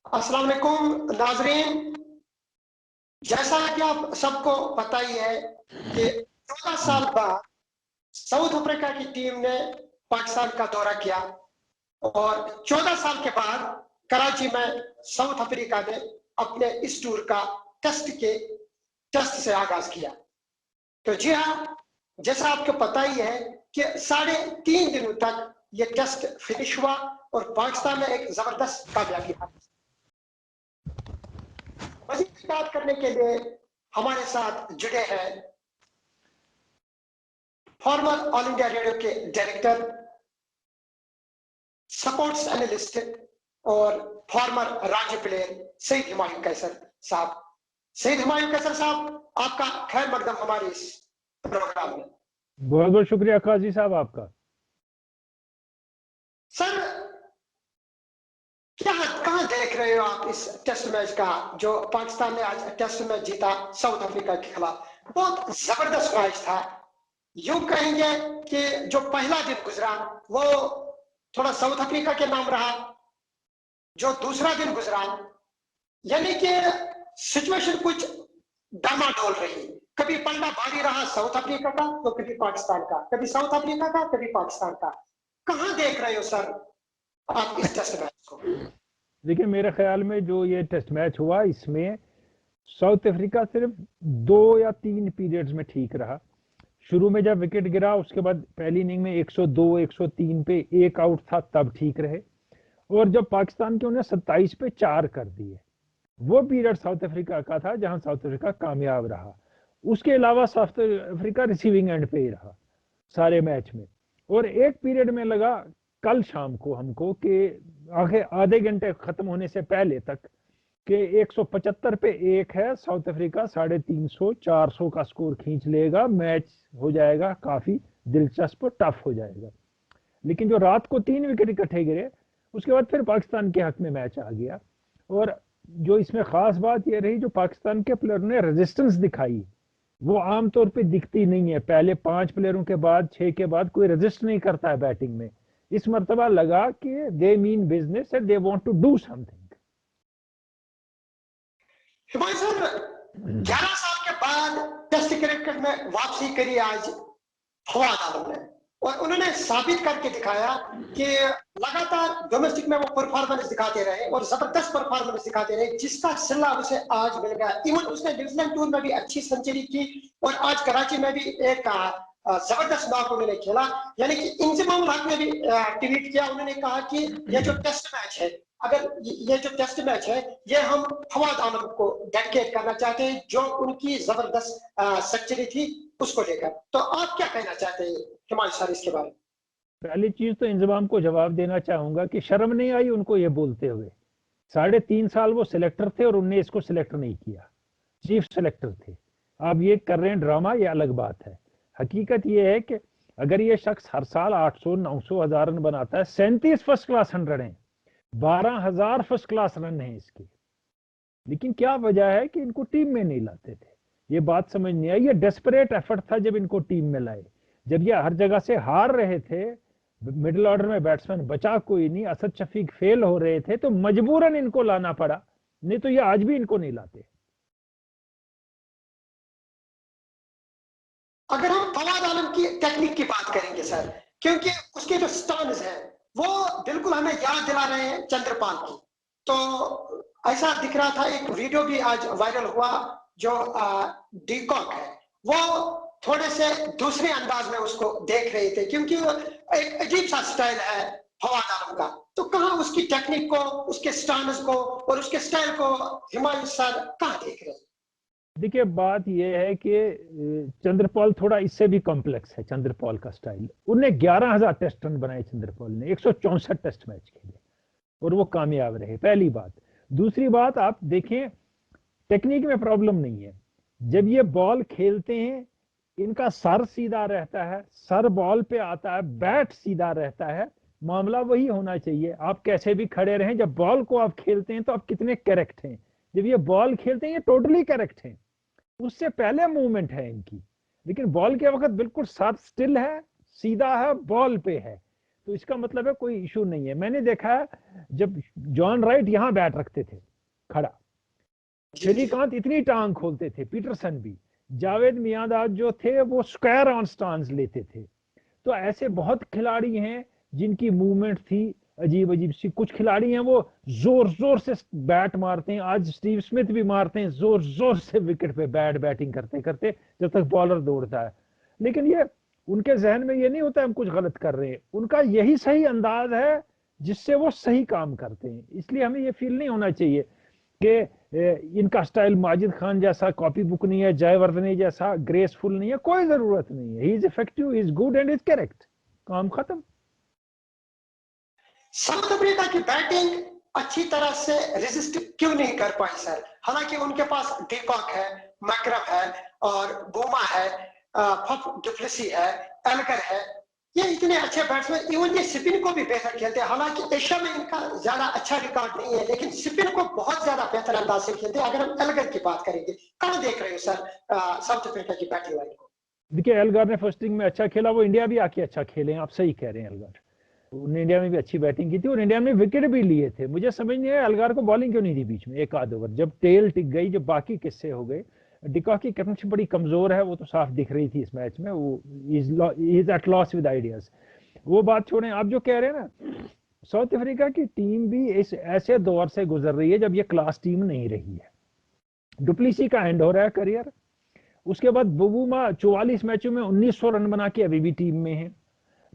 अस्सलाम वालेकुम नाजरीन। जैसा कि आप सबको पता ही है कि 14 साल बाद साउथ अफ्रीका की टीम ने पाकिस्तान का दौरा किया और 14 साल के बाद कराची में साउथ अफ्रीका ने अपने इस टूर का टेस्ट से आगाज किया। तो जी हाँ, जैसा आपको पता ही है कि 3.5 दिनों तक ये टेस्ट फिनिश हुआ और पाकिस्तान ने एक जबरदस्त कामयाबी हासिल। मज़ीद बात करने के लिए हमारे साथ जुड़े हैं फॉर्मर ऑल इंडिया रेडियो के डायरेक्टर, स्पोर्ट्स एनालिस्ट और फॉर्मर रणजी प्लेयर सईद हुमायूं कैसर साहब। सईद हुमायूं कैसर साहब, आपका खैर मकदम हमारे इस प्रोग्राम में। बहुत बहुत शुक्रिया काजी साहब आपका। सर, कहां देख रहे हो आप इस टेस्ट मैच का जो पाकिस्तान ने आज टेस्ट मैच जीता साउथ अफ्रीका के खिलाफ? बहुत जबरदस्त मैच था। यूं कहेंगे कि जो पहला दिन गुजरा वो थोड़ा साउथ अफ्रीका के नाम रहा, जो दूसरा दिन गुजरा यानी कि सिचुएशन कुछ डामाडोल रही। कभी पलड़ा भारी रहा साउथ अफ्रीका का तो कभी पाकिस्तान का, कभी साउथ अफ्रीका का कभी पाकिस्तान का। कहां देख रहे हो सर आप इस टेस्ट मैच को? देखिए, मेरे ख्याल में जो ये टेस्ट मैच हुआ इसमें साउथ अफ्रीका सिर्फ 2 या 3 पीरियड्स में ठीक रहा। शुरू में जब विकेट गिरा उसके बाद पहली इनिंग में 102 103 पे एक आउट था तब ठीक रहे, और जब पाकिस्तान के उन्हें 27 पे 4 कर दिए वो पीरियड साउथ अफ्रीका का था जहां साउथ अफ्रीका कामयाब रहा। उसके अलावा साउथ अफ्रीका रिसीविंग एंड पे ही रहा सारे मैच में। और एक पीरियड में लगा कल शाम को हमको कि आधे घंटे खत्म होने से पहले तक कि 175 पे 1 है, साउथ अफ्रीका 350 400 का स्कोर खींच लेगा, मैच हो जाएगा काफी दिलचस्प और टफ हो जाएगा। लेकिन जो रात को 3 विकेट इकट्ठे गिरे उसके बाद फिर पाकिस्तान के हक में मैच आ गया। और जो इसमें खास बात यह रही, जो पाकिस्तान के प्लेयर ने रेजिस्टेंस दिखाई वो आमतौर पे दिखती नहीं है। पहले 5 प्लेयरों के बाद 6 के बाद कोई रेजिस्ट नहीं करता है बैटिंग में। इस मर्तबा लगा कि they mean business and they want to do something. Humayun sir, 11 साल के बाद टेस्ट क्रिकेट में वापसी करी आज फवाद आलम ने, और उन्होंने साबित करके दिखाया कि लगातार डोमेस्टिक में वो परफॉर्मेंस दिखाते रहे और जबरदस्त परफॉर्मेंस दिखाते रहे, जिसका सिला उसे आज मिल गया। इवन उसने न्यूजीलैंड टूर में भी अच्छी सेंचुरी की और आज कराची में भी एक जबरदस्त नॉक उन्होंने खेला। यानी कि इंजमाम हक ने भी ट्वीट किया, उन्होंने कहा कि ये जो टेस्ट मैच है, अगर ये जो टेस्ट मैच है ये हम फवाद आलम को डेडिकेट करना चाहते हैं जो उनकी जबरदस्त सेंचुरी थी उसको लेकर। तो आप क्या कहना चाहते हैं हुमायूं सर इसके बारे में? पहली चीज तो इंजमाम को जवाब देना चाहूंगा कि शर्म नहीं आई उनको ये बोलते हुए। 3.5 साल वो सिलेक्टर थे और उनने इसको सिलेक्ट नहीं किया, चीफ सिलेक्टर थे। आप ये कर रहे हैं ड्रामा, ये अलग बात है। हकीकत ये है कि अगर ये शख्स हर साल 800 900 1000 रन बनाता है, 37 फर्स्ट क्लास 100 हैं, 12,000 फर्स्ट क्लास रन हैं इसके, लेकिन क्या वजह है कि इनको टीम में नहीं लाते थे? ये बात समझ नहीं आई। ये डेस्परेट एफर्ट था जब इनको टीम में लाए, जब ये हर जगह से हार रहे थे, मिडिल ऑर्डर में बैट्समैन बचा कोई नहीं, असद शफीक फेल हो रहे थे, तो मजबूरन इनको लाना पड़ा, नहीं तो ये आज भी इनको नहीं लाते। अगर हम फवाद आलम की टेक्निक की बात करेंगे सर, क्योंकि उसके जो स्टर्न्स हैं वो बिल्कुल हमें याद दिला रहे हैं चंद्रपाल की। तो ऐसा दिख रहा था, एक वीडियो भी आज वायरल हुआ, जो डीकॉक है वो थोड़े से दूसरे अंदाज में उसको देख रहे थे, क्योंकि वो एक अजीब सा स्टाइल है फवाद आलम का। तो कहाँ उसकी टेक्निक को, उसके स्टर्न्स को और उसके स्टाइल को हुमायूं सर कहाँ देख रहे हैं? देखिए, बात यह है कि चंद्रपाल थोड़ा इससे भी कॉम्प्लेक्स है। चंद्रपाल का स्टाइल, उनने 11,000 टेस्ट रन बनाए, चंद्रपाल ने 164 टेस्ट मैच खेले और वो कामयाब रहे, पहली बात। दूसरी बात, आप देखें टेक्निक में प्रॉब्लम नहीं है। जब ये बॉल खेलते हैं इनका सर सीधा रहता है, सर बॉल पे आता है, बैट सीधा रहता है। मामला वही होना चाहिए, आप कैसे भी खड़े रहें, जब बॉल को आप खेलते हैं तो आप कितने करेक्ट हैं। जब ये बॉल खेलते हैं ये टोटली करेक्ट हैं, उससे पहले मूवमेंट है इनकी, लेकिन बॉल के वक्त बिल्कुल सर स्टिल है, सीधा है, बॉल पे है। तो इसका मतलब है कोई इशू नहीं है। मैंने देखा है जब जॉन राइट यहाँ बैट रखते थे खड़ा, श्रीकांत इतनी टांग खोलते थे, पीटरसन भी, जावेद मियांदाद जो थे वो स्क्वायर ऑन स्टांस लेते थे। तो ऐसे बहुत खिलाड़ी हैं जिनकी मूवमेंट थी अजीब अजीब सी। कुछ खिलाड़ी हैं वो जोर जोर से बैट मारते हैं, आज स्टीव स्मिथ भी मारते हैं जोर जोर से विकेट पे बैटिंग करते करते जब तक बॉलर दौड़ता है। लेकिन ये उनके जहन में ये नहीं होता हम कुछ गलत कर रहे हैं, उनका यही सही अंदाज है जिससे वो सही काम करते हैं। इसलिए हमें ये फील नहीं होना चाहिए कि इनका स्टाइल माजिद खान जैसा कॉपी बुक नहीं है, जयवर्धने जैसा ग्रेसफुल नहीं है, कोई जरूरत नहीं है। He is effective, is good and is correct, काम खत्म। साउथ अफ्रीका की बैटिंग अच्छी तरह से रेजिस्ट क्यों नहीं कर पाई सर? हालांकि उनके पास डीकॉक है, मैक्रम है और बुमा है, फफ डुप्लेसी है, एल्गर है, ये इतने अच्छे बैट्समैन, इवन ये स्पिन को भी बेहतर खेलते हैं। हालांकि एशिया में इनका ज्यादा अच्छा रिकॉर्ड नहीं है, लेकिन स्पिन को बहुत ज्यादा बेहतर अंदाज से खेलते हैं। अगर हम एल्गर की बात करेंगे, कहाँ देख रहे हो सर साउथ अफ्रीका की बैटिंग लाइन को? देखिए एल्गार ने फर्स्ट इनिंग में अच्छा खेला, वो इंडिया भी आके अच्छा खेले हैं, आप सही कह रहे हैं। एल्गार उन्होंने इंडिया में भी अच्छी बैटिंग की थी और इंडिया में विकेट भी लिए थे। मुझे समझ नहीं आया एल्गार को बॉलिंग क्यों नहीं दी बीच में एक आध ओवर, जब टेल टिक गई, जब बाकी किस्से हो गए। डिकॉक की कैप्टनशिप बड़ी कमजोर है, वो तो साफ दिख रही थी इस मैच में। वो is at loss with ideas. वो बात छोड़ें, आप जो कह रहे हैं ना, साउथ अफ्रीका की टीम भी इस ऐसे दौर से गुजर रही है जब ये क्लास टीम नहीं रही है। डुप्लेसी का एंड हो रहा है करियर, उसके बाद बुबूमा 44 मैचों में 1900 रन बना के अभी भी टीम में है।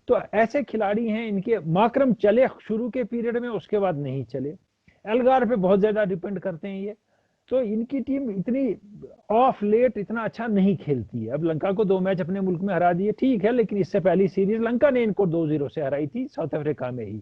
तो ऐसे खिलाड़ी हैं, इनके माकरम चले शुरू के पीरियड में, उसके बाद नहीं चले। एल्गार पे बहुत ज्यादा डिपेंड करते हैं ये। तो इनकी टीम इतनी ऑफ लेट इतना अच्छा नहीं खेलती है। अब लंका को 2 मैच अपने मुल्क में हरा दिए, ठीक है, लेकिन इससे पहली सीरीज लंका ने इनको 2-0 से हराई थी साउथ अफ्रीका में ही।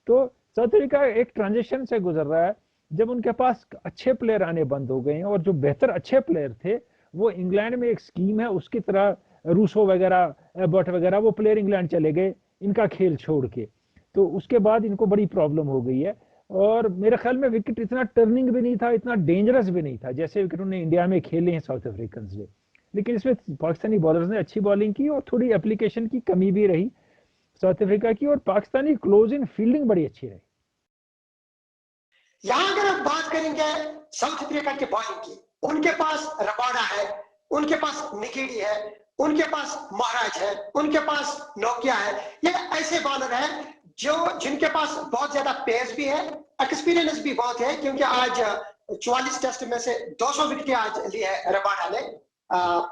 तो साउथ अफ्रीका एक ट्रांजिशन से गुजर रहा है जब उनके पास अच्छे प्लेयर आने बंद हो गए हैं, और जो बेहतर अच्छे प्लेयर थे वो इंग्लैंड में एक स्कीम है उसकी तरह, रूसो वगैरह, एबर्ट वगैरह, वो प्लेयर इंग्लैंड चले गए इनका खेल छोड़ के। तो उसके बाद इनको बड़ी प्रॉब्लम हो गई है। और मेरे ख्याल में विकेट इतना टर्निंग भी नहीं था, इतना डेंजरस भी नहीं था जैसे विकेट उन्होंने इंडिया में खेले हैं साउथ अफ्रीकन ने। लेकिन इसमें पाकिस्तानी बॉलर्स ने अच्छी बॉलिंग की और थोड़ी एप्लीकेशन की कमी भी रही साउथ अफ्रीका की, और पाकिस्तानी क्लोज इन फील्डिंग बड़ी अच्छी रही। यहां अगर हम बात करेंगे साउथ अफ्रीका के बॉलिंग की, उनके पास रबाडा है, उनके पास निकीडी है, उनके पास महाराज है, उनके पास नोकिया है। ये ऐसे बॉलर हैं जो जिनके पास बहुत ज्यादा पेस भी है, एक्सपीरियंस भी बहुत है, क्योंकि आज 44 टेस्ट में से 200 विकेट आज ली है रबाडा ने।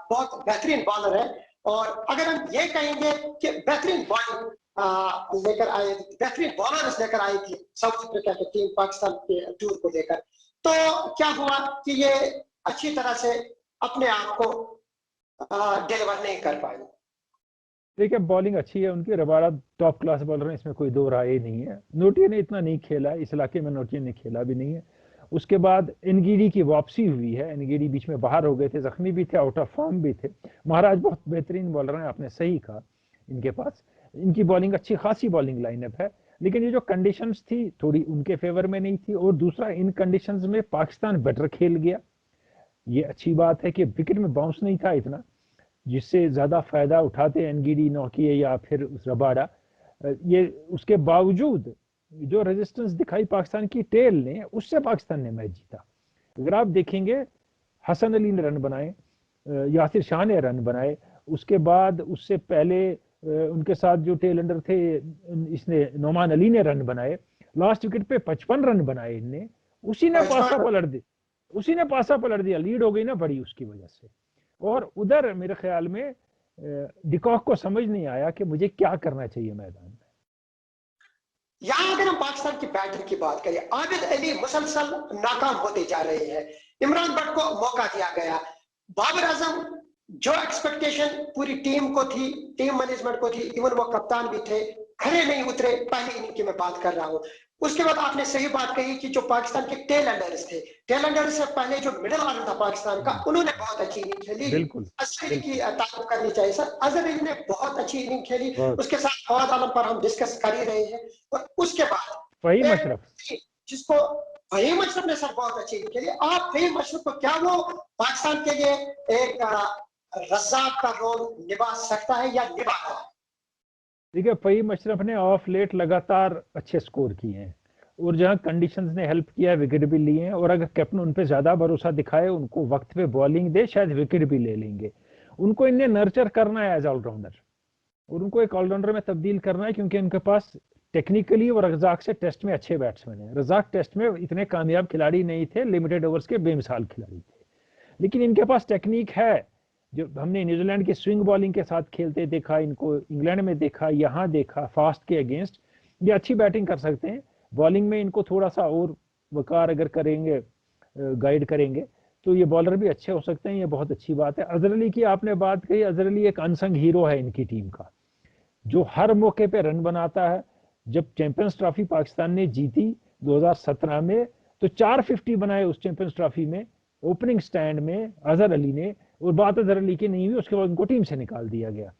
बहुत बेहतरीन बॉलर है। और अगर हम ये कहेंगे कि बेहतरीन बॉलिंग लेकर आए, बेहतरीन बॉलर्स लेकर आई थी साउथ अफ्रीका की टीम पाकिस्तान के टूर को लेकर, तो क्या हुआ कि ये अच्छी तरह से अपने आप को डिलीवर नहीं कर पाए। देखिए बॉलिंग अच्छी है उनकी, रबाडा टॉप क्लास बॉलर है, इसमें कोई दो राय नहीं है। नोटिया ने इतना नहीं खेला, इस इलाके में नोटिया ने खेला भी नहीं है। उसके बाद एनगिडी की वापसी हुई है, एनगिडी बीच में बाहर हो गए थे, जख्मी भी थे, आउट ऑफ फॉर्म भी थे। महाराज बहुत बेहतरीन बॉलर हैं, आपने सही कहा, इनके पास इनकी बॉलिंग अच्छी खासी बॉलिंग लाइनअप है। लेकिन ये जो कंडीशंस थी थोड़ी उनके फेवर में नहीं थी, और दूसरा इन कंडीशंस में पाकिस्तान बेटर खेल गया। ये अच्छी बात है कि विकेट में बाउंस नहीं था इतना, जिससे ज्यादा फायदा उठाते एनगिडी, नोकिया या फिर रबाडा। ये उसके बावजूद जो रेजिस्टेंस दिखाई पाकिस्तान की टेल ने, उससे पाकिस्तान ने मैच जीता। अगर आप देखेंगे हसन अली ने रन बनाए, यासिर शाह ने रन बनाए, उसके बाद उससे पहले उनके साथ जो टेल अंडर थे इसने नोमान अली ने रन बनाए, लास्ट विकेट पे 55 रन बनाए इनने। उसी ने पासा पलट दिया, लीड हो गई ना बड़ी उसकी वजह से। और उधर मेरे ख्याल में डिकॉक को समझ नहीं आया कि मुझे क्या करना चाहिए मैदान में। यहां अगर हम पाकिस्तान की बैटिंग की बात करें, आबिद अली मुसलसल नाकाम होते जा रहे हैं, इमरान भट्ट को मौका दिया गया, बाबर आजम जो एक्सपेक्टेशन पूरी टीम को थी, टीम मैनेजमेंट को थी, इवन वो कप्तान भी थे, खड़े नहीं उतरे। पहली इनिंग की मैं बात कर रहा हूं। उसके बाद आपने सही बात कही कि जो पाकिस्तान के टेल अंडर्स थे, टेल अंडर्स से पहले जो मिडिल ऑर्डर था पाकिस्तान का, उन्होंने बहुत अच्छी इनिंग खेली। अजहर अली की तारीफ करनी चाहिए सर, अजहर अली ने बहुत अच्छी इनिंग खेली। उसके साथ फवाद आलम पर हम डिस्कस कर ही रहे हैं। और उसके बाद फहीम अशरफ, जिसको फहीम अशरफ ने सर बहुत अच्छी इनिंग खेली। आप फहीम अशरफ को, क्या वो पाकिस्तान के लिए एक रज़ाक का रोल निभा सकता है या निभा रहा है? देखिए फहीम अशरफ ने ऑफ लेट लगातार अच्छे स्कोर किए हैं, और जहां कंडीशंस ने हेल्प किया विकेट भी लिए हैं, और अगर कैप्टन उन पे ज्यादा भरोसा दिखाए, उनको वक्त पे बॉलिंग दे, शायद विकेट भी ले लेंगे। उनको इन्हें नर्चर करना है एज ऑलराउंडर, और उनको एक ऑलराउंडर में तब्दील करना है, क्योंकि उनके पास टेक्निकली और रजाक से टेस्ट में अच्छे बैट्समैन हैं। रजाक टेस्ट में इतने कामयाब खिलाड़ी नहीं थे, लिमिटेड ओवर्स के बेमिसाल खिलाड़ी थे, लेकिन इनके पास टेक्निक है। जो हमने न्यूजीलैंड की स्विंग बॉलिंग के साथ खेलते देखा, इनको इंग्लैंड में देखा, यहाँ देखा फास्ट के अगेंस्ट, ये अच्छी बैटिंग कर सकते हैं। बॉलिंग में इनको थोड़ा सा और वकार अगर करेंगे, गाइड करेंगे, तो ये बॉलर भी अच्छे हो सकते हैं। ये बहुत अच्छी बात है। अजहर अली की आपने बात कही, अजहर अली एक अनसंग हीरो है इनकी टीम का, जो हर मौके पे रन बनाता है। जब चैंपियंस ट्रॉफी पाकिस्तान ने जीती 2017 में, तो 450 बनाए उस चैंपियंस ट्रॉफी में, ओपनिंग स्टैंड में अजहर अली ने। और बात अजहर अली की नहीं हुई, उसके बाद उनको टीम से निकाल दिया गया।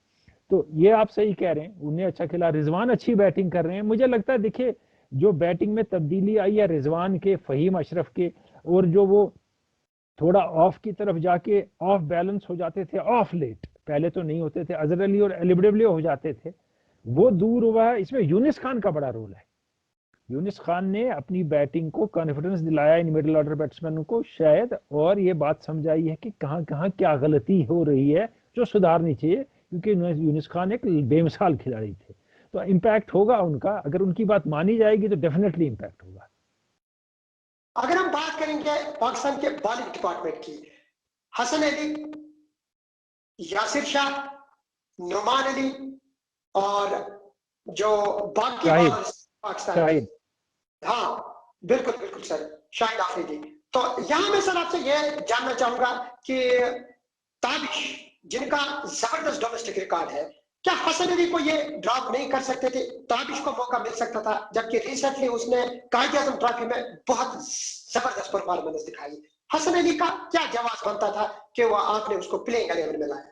तो ये आप सही कह रहे हैं, उन्हें अच्छा खिला। रिजवान अच्छी बैटिंग कर रहे हैं। मुझे लगता है देखिए, जो बैटिंग में तब्दीली आई है रिजवान के, फहीम अशरफ के, और जो वो थोड़ा ऑफ की तरफ जाके ऑफ बैलेंस हो जाते थे ऑफ लेट, पहले तो नहीं होते थे, अजहर अली और एलबीडब्ल्यू हो जाते थे, वो दूर हुआ है। इसमें यूनिस खान का बड़ा रोल है। यूनिस खान ने अपनी बैटिंग को कॉन्फिडेंस दिलाया इन मिडिल ऑर्डर बैट्समैनों को शायद, और ये बात समझाई है कि कहां कहां क्या गलती हो रही है जो सुधारनी चाहिए, क्योंकि यूनिस खान एक बेमिसाल खिलाड़ी थे। तो इम्पैक्ट होगा उनका, अगर उनकी बात मानी जाएगी तो डेफिनेटली इम्पैक्ट होगा। अगर हम बात करेंगे पाकिस्तान के बॉलिंग डिपार्टमेंट की, हसन अली, यासिर शाह, नुमान अली, और जो बाकी बॉलर्स पाकिस्तान, हाँ बिल्कुल बिल्कुल सर, शाहिद आफरीदी। तो यहां मैं सर आपसे यह जानना चाहूंगा कि ताबिश, जिनका जबरदस्त डोमेस्टिक रिकॉर्ड है, क्या हसन अली को ये ड्रॉप नहीं कर सकते थे? ताबिश को मौका मिल सकता था, जबकि रिसेंटली उसने कायद-ए-आज़म ट्रॉफी में बहुत जबरदस्त परफॉर्मेंस दिखाई। हसन अली का क्या जवाब बनता था कि वो आपने उसको प्लेइंग 11 में लाया?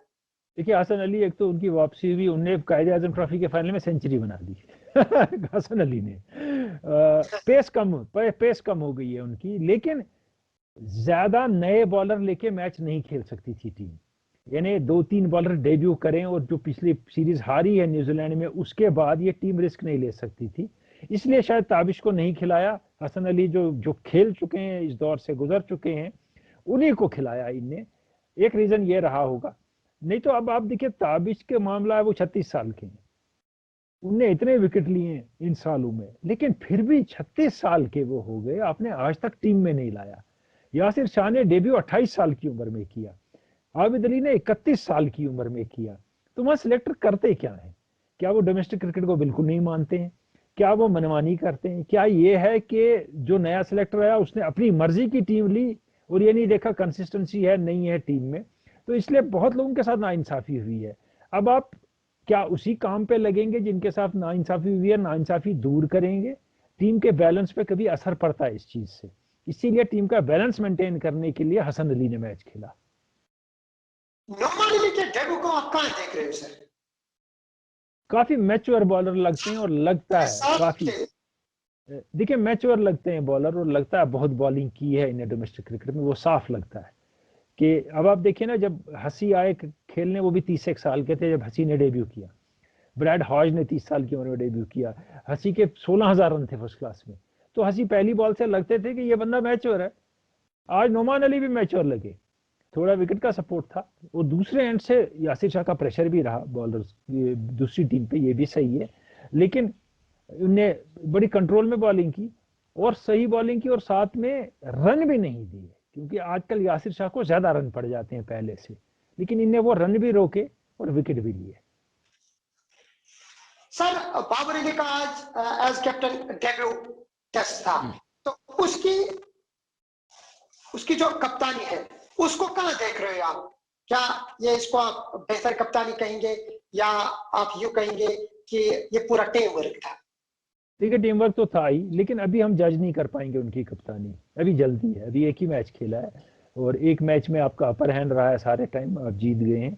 देखिए हसन अली, एक तो उनकी वापसी हुई, उनने कायद-ए-आज़म ट्रॉफी के फाइनल में सेंचुरी बना दी हसन अली ने। पेस कम हो गई है उनकी, लेकिन ज्यादा नए बॉलर लेके मैच नहीं खेल सकती थी टीम। यानी 2-3 बॉलर डेब्यू करें, और जो पिछली सीरीज हारी है न्यूजीलैंड में, उसके बाद ये टीम रिस्क नहीं ले सकती थी, इसलिए शायद ताबिश को नहीं खिलाया। हसन अली जो जो खेल चुके हैं, इस दौर से गुजर चुके हैं, उन्हीं को खिलाया इनने। एक रीजन ये रहा होगा। नहीं तो अब आप देखिए, ताबिश के मामला है, वो 36 साल के हैं, उनने इतने विकेट लिए हैं इन सालों में, लेकिन फिर भी 36 साल के वो हो गए, आपने आज तक टीम में नहीं लाया। यासिर शाह ने डेब्यू 28 साल की उम्र में किया, आबिद अली ने 31 साल की उम्र में किया। तो वहां सिलेक्टर करते क्या है? क्या वो डोमेस्टिक क्रिकेट को बिल्कुल नहीं मानते हैं? क्या वो मनमानी करते हैं? क्या ये है कि जो नया सिलेक्टर आया उसने अपनी मर्जी की टीम ली, और ये नहीं देखा कंसिस्टेंसी है नहीं है टीम में? तो इसलिए बहुत लोगों के साथ नाइंसाफी हुई है। अब आप क्या उसी काम पे लगेंगे जिनके साथ नाइंसाफी हुई है? नाइंसाफी दूर करेंगे? टीम के बैलेंस पे कभी असर पड़ता है इस चीज से, इसीलिए टीम का बैलेंस मेंटेन करने के लिए हसन अली ने मैच खेला। नुमान अली के डेब्यू को आप कहां देख रहे हो सर? काफी मैच्योर बॉलर लगते हैं, और लगता है काफी, देखिए मैच्योर लगते हैं बॉलर, और लगता है बहुत बॉलिंग की है इन्हें डोमेस्टिक क्रिकेट में, वो साफ लगता है। कि अब आप देखिए ना, जब हसी आए खेलने, वो भी 31 साल के थे जब हसी ने डेब्यू किया। ब्रैड हॉज ने 30 साल की उम्र में डेब्यू किया। हसी के 16,000 रन थे फर्स्ट क्लास में। तो हसी पहली बॉल से लगते थे कि ये बंदा मैच्योर है। आज नुमान अली भी मैच्योर लगे, थोड़ा विकेट का सपोर्ट था, और दूसरे एंड से यासिर शाह का प्रेशर भी रहा बॉलर्स दूसरी टीम पे, ये भी सही है। लेकिन उनने बड़ी कंट्रोल में बॉलिंग की, और सही बॉलिंग की, और साथ में रन भी नहीं दिए, क्योंकि आजकल यासिर शाह को ज्यादा रन पड़ जाते हैं पहले से, लेकिन इनने वो रन भी रोके और विकेट भी लिए। सर बाबर अली का आज एज कैप्टन डेब्यू टेस्ट था, तो उसकी जो कप्तानी है उसको कहां देख रहे हो आप? क्या ये इसको आप बेहतर कप्तानी कहेंगे, या आप यूं कहेंगे कि ये पूरा टीम वर्क था? देखिए टीम वर्क तो था ही, लेकिन अभी हम जज नहीं कर पाएंगे उनकी कप्तानी, अभी जल्दी है। अभी एक ही मैच खेला है, और एक मैच में आपका अपर हैंड रहा है सारे टाइम, आप जीत गए हैं।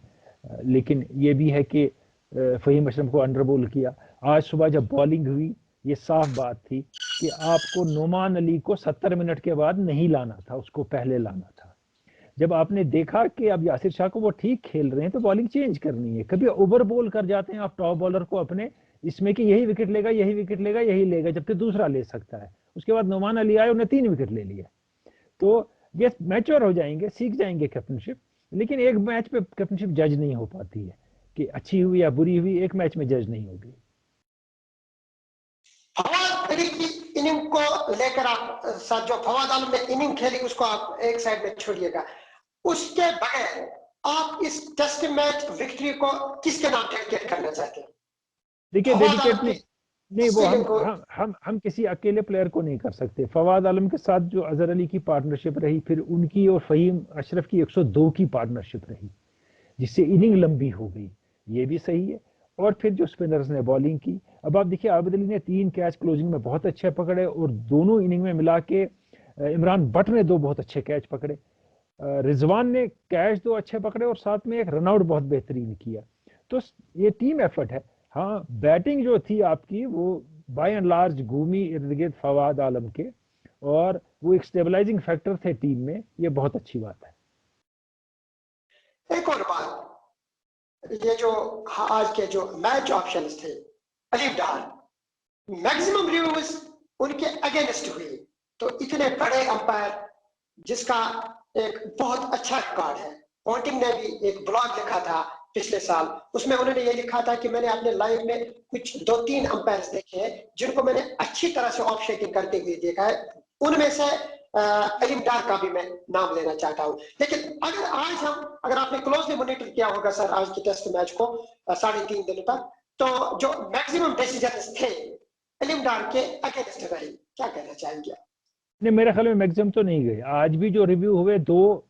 लेकिन ये भी है कि फहीम अशरफ को अंडर बोल किया। आज सुबह जब बॉलिंग हुई, ये साफ बात थी कि आपको नुमान अली को 70 मिनट के बाद नहीं लाना था, उसको पहले लाना था। जब आपने देखा कि अब यासिर शाह को वो ठीक खेल रहे हैं, तो बॉलिंग चेंज करनी है। कभी ओवर बॉल कर जाते हैं आप टॉप बॉलर को अपने, इसमें कि यही विकेट लेगा, यही विकेट लेगा, यही लेगा, जबकि दूसरा ले सकता है। उसके बाद नोमान अली आए, उन्हें 3 विकेट ले लिया। तो ये मैच्योर हो जाएंगे, सीख जाएंगे कैप्टनशिप। लेकिन एक मैच पे कैप्टनशिप जज नहीं हो पाती है कि अच्छी हुई या बुरी हुई, एक मैच में जज नहीं होगी। फवाद अली की इनिंग को लेकर आप सर, जो फवाद आलम ने इनिंग खेली उसको आप एक साइड में छोड़िएगा, उसके बगैर आप इस टेस्ट मैच विक्ट्री को किसके नाम डेडिकेट करना चाहते हैं? देखिए, फवाद डेडिकेट आलम नहीं, की वो इनिंग को हम किसी अकेले प्लेयर को नहीं कर सकते। फवाद आलम के साथ जो अजहर अली की पार्टनरशिप रही, फिर उनकी और फहीम अशरफ की 102 की पार्टनरशिप रही, जिससे इनिंग लंबी हो गई, ये भी सही है। और फिर जो स्पिनर्स ने बॉलिंग की, अब आप देखिए आबिद अली ने 3 कैच क्लोजिंग में बहुत अच्छे पकड़े, और दोनों इनिंग में मिला के इमरान भट्ट ने 2 बहुत अच्छे कैच पकड़े, रिजवान ने कैच 2 अच्छे पकड़े, और साथ में एक रनआउट बहुत बेहतरीन किया। तो ये टीम एफर्ट है। हाँ, बैटिंग जो थी आपकी वो बाय एंड लार्ज घूमी इर्द गिर्द फवाद आलम के, और वो एक स्टेबलाइजिंग फैक्टर थे टीम में, ये बहुत अच्छी बात है। एक और बात, ये जो आज के जो मैच ऑप्शंस थे, अलीफ डार, मैक्सिमम रिव्यूज उनके अगेंस्ट हुई। तो इतने बड़े अंपायर जिसका एक बहुत अच्छा रिकॉर्ड है, पॉन्टिंग ने भी एक ब्लॉग लिखा था पिछले साल, उसमें उन्होंने ये लिखा था कि मैंने अपने लाइफ में कुछ 2-3 अंपायर्स देखे हैं जिनको मैंने अच्छी तरह से ऑफ शेकिंग करते हुए देखा है, उनमें से अलीम डार का भी मैं नाम लेना चाहता हूं। लेकिन अगर आपने क्लोजली मॉनिटर किया होगा सर आज के टेस्ट मैच को 3.5 दिन तक, तो जो मैक्सिमम डिसीजन थे अलीम डार के अगेंस्ट रहे, क्या कहना चाहेंगे आप? नहीं, मेरे ख्याल में मैक्सिमम तो नहीं गए। आज भी जो रिव्यू हुए, 2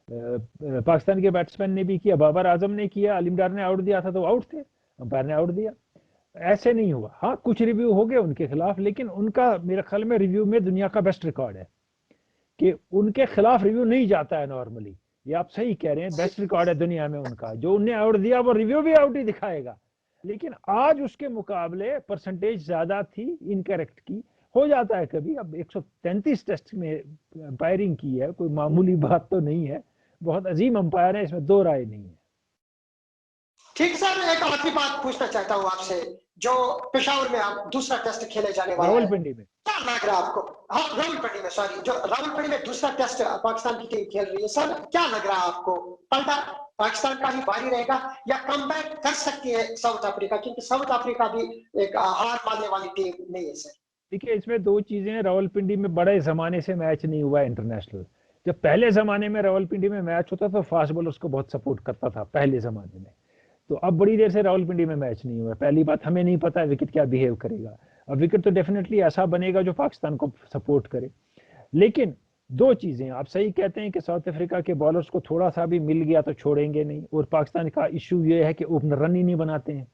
पाकिस्तान के बैट्समैन ने भी किया, बाबर आजम ने किया, अलीम डार ने आउट दिया था तो आउट थे, अंपायर ने आउट दिया, ऐसे नहीं हुआ। हाँ, कुछ रिव्यू हो गए उनके खिलाफ, लेकिन उनका मेरे ख्याल में रिव्यू में दुनिया का बेस्ट रिकॉर्ड है कि उनके खिलाफ रिव्यू नहीं जाता है नॉर्मली। ये आप सही कह रहे हैं, बेस्ट रिकॉर्ड है दुनिया में उनका। जो उन्हें आउट दिया वो रिव्यू भी आउट ही दिखाएगा, लेकिन आज उसके मुकाबले परसेंटेज ज्यादा थी इनकरेक्ट की। हो जाता है कभी। अब 133 टेस्ट में अंपायरिंग की है, कोई मामूली बात तो नहीं है, बहुत अजीम अंपायर है, इसमें 2 राय नहीं है। ठीक सर, एक आखिरी बात पूछना चाहता हूँ आपसे, जो पेशावर में आप दूसरा टेस्ट खेले जाने वाला है, रावलपिंडी में क्या लग रहा है आपको? हाँ, रावलपिंडी में, सॉरी, जो रावलपिंडी में दूसरा टेस्ट पाकिस्तान की टीम खेल रही है, सर क्या लग रहा है आपको? पलटा पाकिस्तान का ही भारी रहेगा या कमबैक कर सकती है साउथ अफ्रीका? क्योंकि साउथ अफ्रीका भी एक हार मानने वाली टीम नहीं है सर। देखिए, इसमें 2 चीजें हैं। रावलपिंडी में बड़े जमाने से मैच नहीं हुआ इंटरनेशनल। जब पहले जमाने में रावलपिंडी में मैच होता तो फास्ट बॉलर्स को बहुत सपोर्ट करता था पहले जमाने में। तो अब बड़ी देर से रावलपिंडी में मैच नहीं हुआ। पहली बात, हमें नहीं पता विकेट क्या बिहेव करेगा। अब विकेट तो डेफिनेटली ऐसा बनेगा जो पाकिस्तान को सपोर्ट करे। लेकिन 2 चीजें, आप सही कहते हैं कि साउथ अफ्रीका के बॉलर्स को थोड़ा सा भी मिल गया तो छोड़ेंगे नहीं, और पाकिस्तान का इशू ये है कि ओपनर रन ही नहीं बनाते हैं।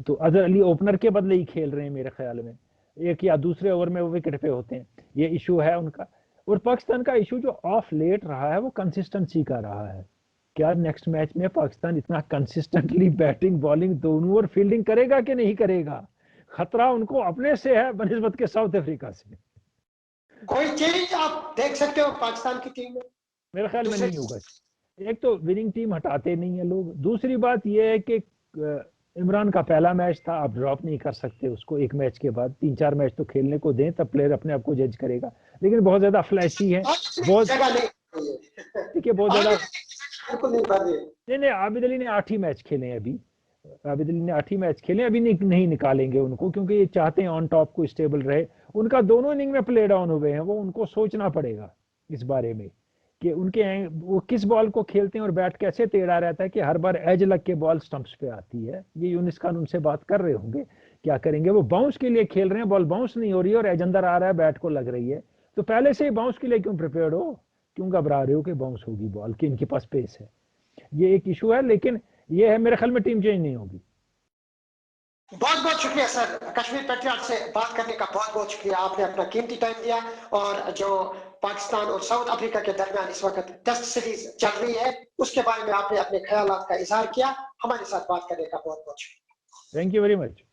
तो अजहर अली ओपनर के बदले ही खेल रहे हैं मेरे ख्याल में, 1 या दूसरे ओवर में वो विकेट पे होते हैं, ये इशू है उनका। और पाकिस्तान का इशू जो ऑफ लेट रहा है वो कंसिस्टेंसी का रहा है। क्या नेक्स्ट मैच में पाकिस्तान इतना कंसिस्टेंटली बैटिंग बॉलिंग दोनों और फील्डिंग करेगा कि नहीं करेगा? खतरा उनको अपने से है बनिस्बत के साउथ अफ्रीका से। कोई चेंज आप देख सकते हो पाकिस्तान की टीम में? मेरे ख्याल में नहीं होगा। एक तो विनिंग टीम हटाते नहीं है लोग, दूसरी बात यह है कि इमरान का पहला मैच था, आप ड्रॉप नहीं कर सकते उसको एक मैच के बाद। 3-4 मैच तो खेलने को दें, तब प्लेयर अपने आप को जज करेगा। लेकिन बहुत ज्यादा फ्लैशी है, बहुत देखिए, बहुत ज्यादा नहीं, आबिद अली ने 8 ही मैच खेले हैं अभी। आबिद अली ने 8 ही मैच खेले, अभी नहीं निकालेंगे उनको, क्योंकि ये चाहते हैं ऑन टॉप को स्टेबल रहे। उनका दोनों इनिंग में प्ले डाउन हुए हैं, वो उनको सोचना पड़ेगा इस बारे में कि उनके वो किस बॉल को खेलते हैं और बैट कैसे टेढ़ा रहता है कि हर बार एज लग के बॉल स्टंप्स पे आती है। ये यूनिस खान उनसे बात कर रहे होंगे क्या करेंगे। वो बाउंस के लिए खेल रहे हैं, बॉल बाउंस नहीं हो रही है और एज अंदर आ रहा है, बैट को लग रही है, तो पहले से ही बाउंस के लिए क्यों प्रिपेयर्ड हो, क्यों घबरा रहे हो कि बाउंस होगी बॉल, कि इनके पास पेस है। ये एक इशू है, लेकिन ये है मेरे ख्याल में टीम चेंज नहीं होगी। बहुत बहुत शुक्रिया सर, कश्मीर पेट्रियाट से बात करने का बहुत बहुत शुक्रिया। आपने अपना कीमती टाइम दिया, और जो पाकिस्तान और साउथ अफ्रीका के दरमियान इस वक्त टेस्ट सीरीज चल रही है उसके बारे में आपने अपने ख्यालात का इजहार किया। हमारे साथ बात करने का बहुत बहुत शुक्रिया। Thank you very much.